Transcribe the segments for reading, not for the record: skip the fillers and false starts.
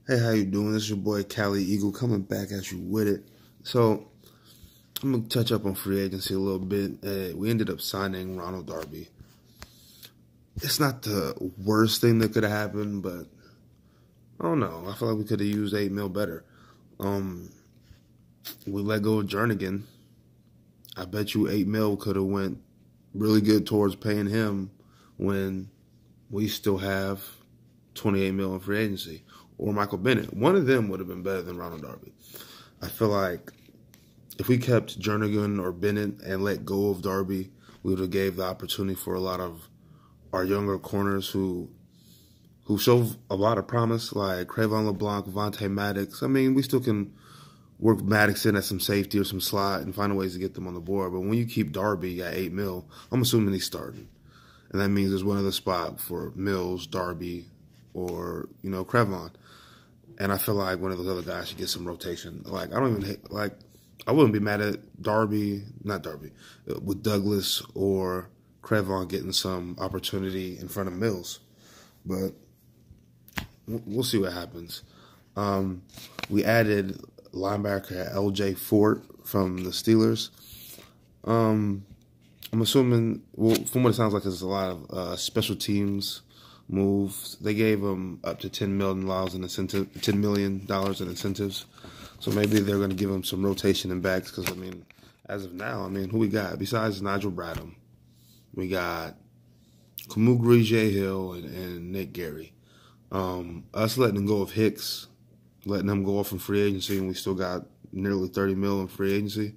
Hey, how you doing? This is your boy Cali Eagle coming back at you with it. So I'm gonna touch up on free agency a little bit. We ended up signing Ronald Darby. It's not the worst thing that could have happened, but I don't know. I feel like we could have used 8 mil better. Um, we let go of Jernigan. I bet you 8 mil could have went really good towards paying him when we still have 28 mil in free agency. Or Michael Bennett. One of them would have been better than Ronald Darby. I feel like if we kept Jernigan or Bennett and let go of Darby, we would have gave the opportunity for a lot of our younger corners who show a lot of promise, like Cravon LeBlanc, Vontae Maddox. I mean, we still can work Maddox in at some safety or some slot and find ways to get them on the board. But when you keep Darby at 8 mil, I'm assuming he's starting. And that means there's one other spot for Mills, Darby, or, Cravon. And I feel like one of those other guys should get some rotation. Like, I don't even hate, like, I wouldn't be mad at with Douglas or Cravon getting some opportunity in front of Mills. But we'll see what happens. We added linebacker LJ Fort from the Steelers. I'm assuming, well, from what it sounds like, there's a lot of special teams moves. They gave him up to $10 million in incentives. So maybe they're going to give him some rotation in backs because, as of now, who we got? Besides Nigel Bradham, we got Kamu Hill and Nick Gary. Us letting go of Hicks, letting him go off in free agency, and we still got nearly 30 mil in free agency.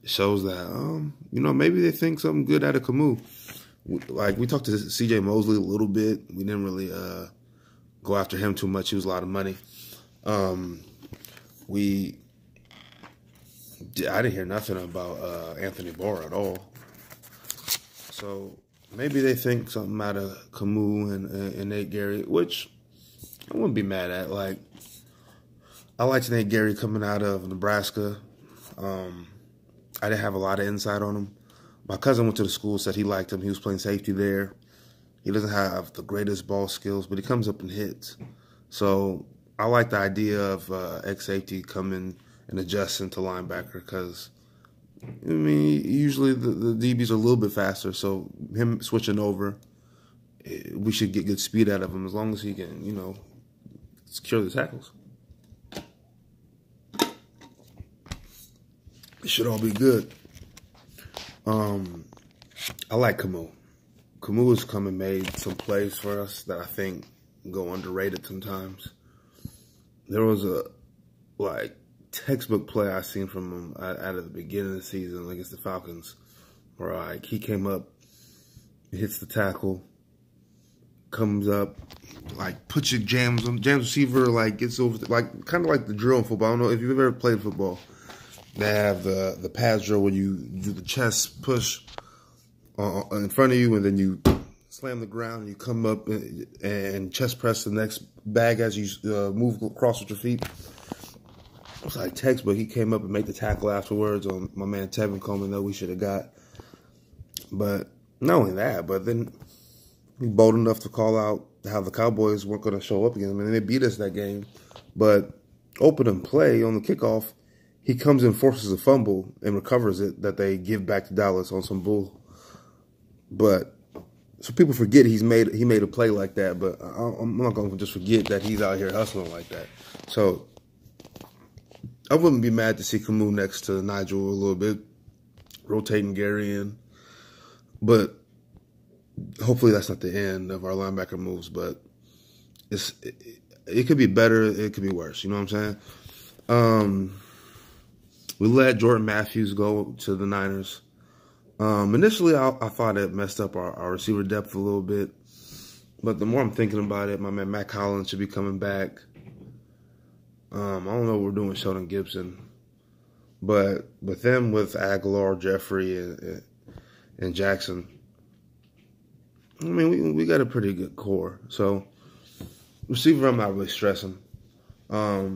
It shows that, maybe they think something good out of Kamu. Like, we talked to C.J. Mosley a little bit. We didn't really go after him too much. He was a lot of money. I didn't hear nothing about Anthony Barr at all. So maybe they think something out of Kamu and Nate Gary, which I wouldn't be mad at. Like, I liked Nate Gary coming out of Nebraska. I didn't have a lot of insight on him. My cousin went to the school, said he liked him. He was playing safety there. He doesn't have the greatest ball skills, but he comes up and hits. So I like the idea of ex-safety coming and adjusting to linebacker because, usually the DBs are a little bit faster. So him switching over, we should get good speed out of him as long as he can, secure the tackles. It should all be good. I like Kamu. Kamu has come and made some plays for us that I think go underrated sometimes. There was a, textbook play I seen from him out of the beginning of the season against the Falcons where, he came up, hits the tackle, comes up, puts your jams receiver, gets over, kind of like the drill in football. I don't know if you've ever played football. They have the pass drill where you do the chest push in front of you, and then you slam the ground, and you come up and chest press the next bag as you move across with your feet. It was like textbook. He came up and made the tackle afterwards on my man Tevin Coleman that we should have got. But not only that, but then he bold enough to call out how the Cowboys weren't going to show up again. They beat us that game. But opening play on the kickoff, he comes and forces a fumble and recovers it that they give back to Dallas on some bull. But so people forget he made a play like that. But I'm not going to just forget that he's out here hustling like that. So I wouldn't be mad to see Kamu next to Nigel a little bit, rotating Gary in. But hopefully that's not the end of our linebacker moves. But it could be better. It could be worse. You know what I'm saying? We let Jordan Matthews go to the Niners. Initially, I thought it messed up our receiver depth a little bit. But the more I'm thinking about it, my man Matt Collins should be coming back. I don't know what we're doing with Sheldon Gibson. But with them, with Aguilar, Jeffrey, and Jackson, we got a pretty good core. So, receiver, I'm not really stressing. Our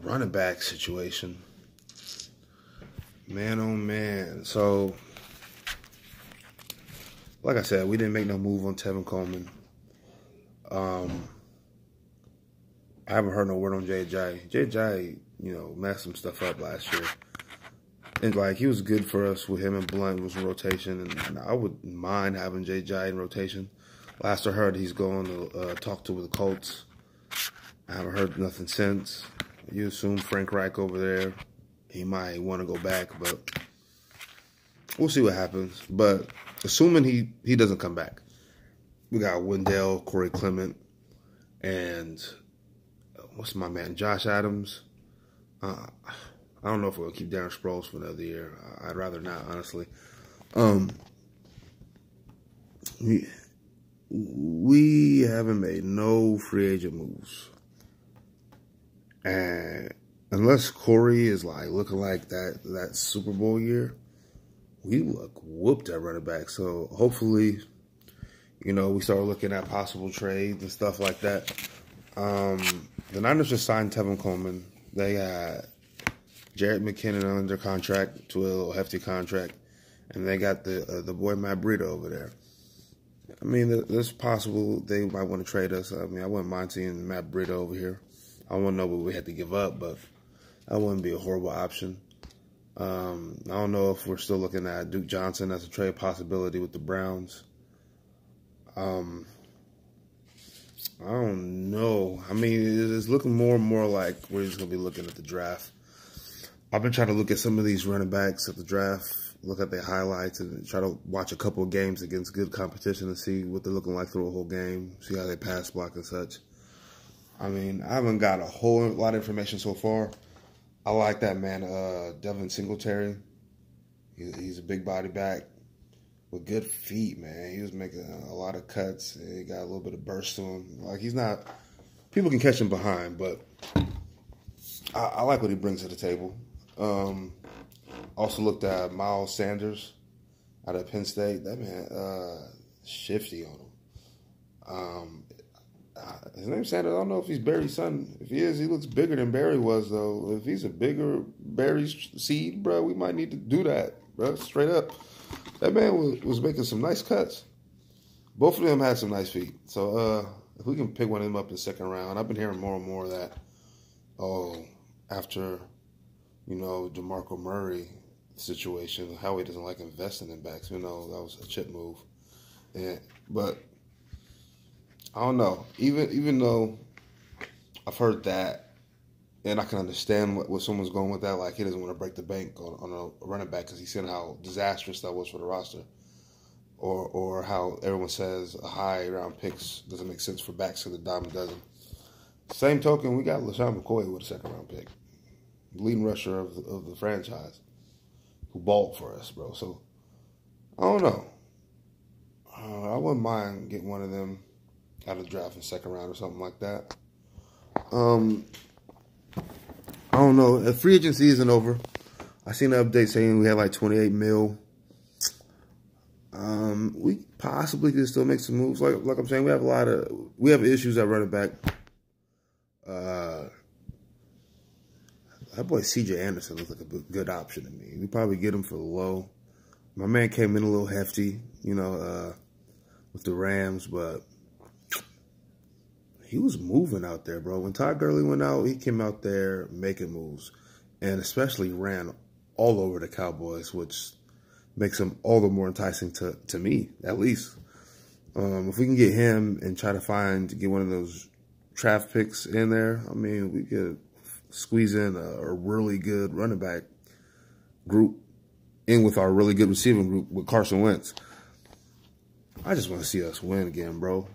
running back situation. Man, oh man. So, like I said, we didn't make no move on Tevin Coleman. I I haven't heard no word on J.J. J.J., you know, messed some stuff up last year. And, like, he was good for us with him and Blunt was in rotation. And I wouldn't mind having J.J. in rotation. Last I heard, he's going to talk to the Colts. I haven't heard nothing since. You assume Frank Reich over there, he might want to go back, but we'll see what happens. But assuming he doesn't come back, we got Wendell, Corey Clement, and what's my man, Josh Adams. I don't know if we'll keep Darren Sproles for another year. I'd rather not, honestly. We haven't made no free agent moves. And unless Corey is like looking like that Super Bowl year, we look whooped at running back. So hopefully, you know, we start looking at possible trades and stuff like that. The Niners just signed Tevin Coleman. They got Jarrett McKinnon under contract to a little hefty contract, and they got the boy Matt Breida over there. I mean, it's possible they might want to trade us. I mean, I wouldn't mind seeing Matt Breida over here. I wouldn't know what we had to give up, but that wouldn't be a horrible option. I don't know if we're still looking at Duke Johnson as a trade possibility with the Browns. I don't know. I mean, it's looking more and more like we're just going to be looking at the draft. I've been trying to look at some of these running backs at the draft, look at their highlights, and try to watch a couple of games against good competition and see what they're looking like through a whole game, see how they pass block and such. I mean, I haven't got a whole lot of information so far. I like that man, Devin Singletary. He's a big body back with good feet, man. He was making a lot of cuts. He got a little bit of burst to him. Like, he's not – people can catch him behind, but I like what he brings to the table. Also looked at Miles Sanders out of Penn State. That man, shifty on him. His name's Sanders. I don't know if he's Barry's son. If he is, he looks bigger than Barry was, though. If he's a bigger Barry seed, bro, we might need to do that, bro. Straight up. That man was making some nice cuts. Both of them had some nice feet. So if we can pick one of them up in the second round, I've been hearing more and more of that. After, you know, DeMarco Murray situation, Howie doesn't like investing in backs. You know, that was a chip move. But I don't know. Even though I've heard that, and I can understand what someone's going with that, like he doesn't want to break the bank on a running back because he's seen how disastrous that was for the roster, or how everyone says a high round picks doesn't make sense for backs because the diamond doesn't. Same token, we got LaShawn McCoy with a second round pick, leading rusher of the franchise, who balled for us, bro. So I don't know. I wouldn't mind getting one of them out of the draft in the second round or something like that. I don't know. If free agency isn't over, I seen an update saying we had like 28 mil. We possibly could still make some moves. Like I'm saying, we have issues at running back. That boy C.J. Anderson looks like a good option to me. We probably get him for low. My man came in a little hefty, you know, with the Rams, but he was moving out there, bro. When Todd Gurley went out, he came out there making moves, and especially ran all over the Cowboys, which makes him all the more enticing to me, at least. If we can get him and try to get one of those draft picks in there, I mean, we could squeeze in a really good running back group in with our really good receiving group with Carson Wentz. I just want to see us win again, bro.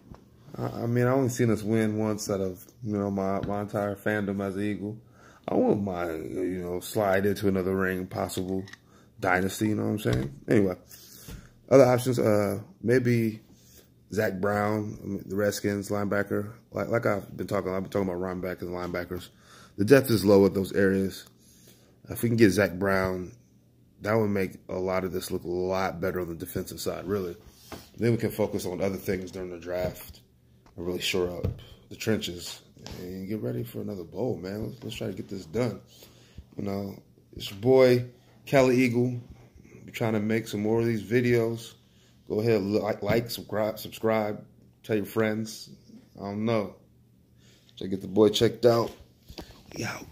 I mean, I only seen us win once out of, you know, my entire fandom as an Eagle. I wouldn't mind, you know, slide into another ring, possible dynasty, you know what I'm saying? Anyway, other options, maybe Zach Brown, the Redskins linebacker. Like I've been talking about linebackers and linebackers. The depth is low at those areas. If we can get Zach Brown, that would make a lot of this look a lot better on the defensive side, really. Then we can focus on other things during the draft and really shore up the trenches and get ready for another bowl, man. Let's try to get this done. You know, it's your boy, Cali Eagle. I'm trying to make some more of these videos. Go ahead, like, subscribe, tell your friends. I don't know. So get the boy checked out. We out.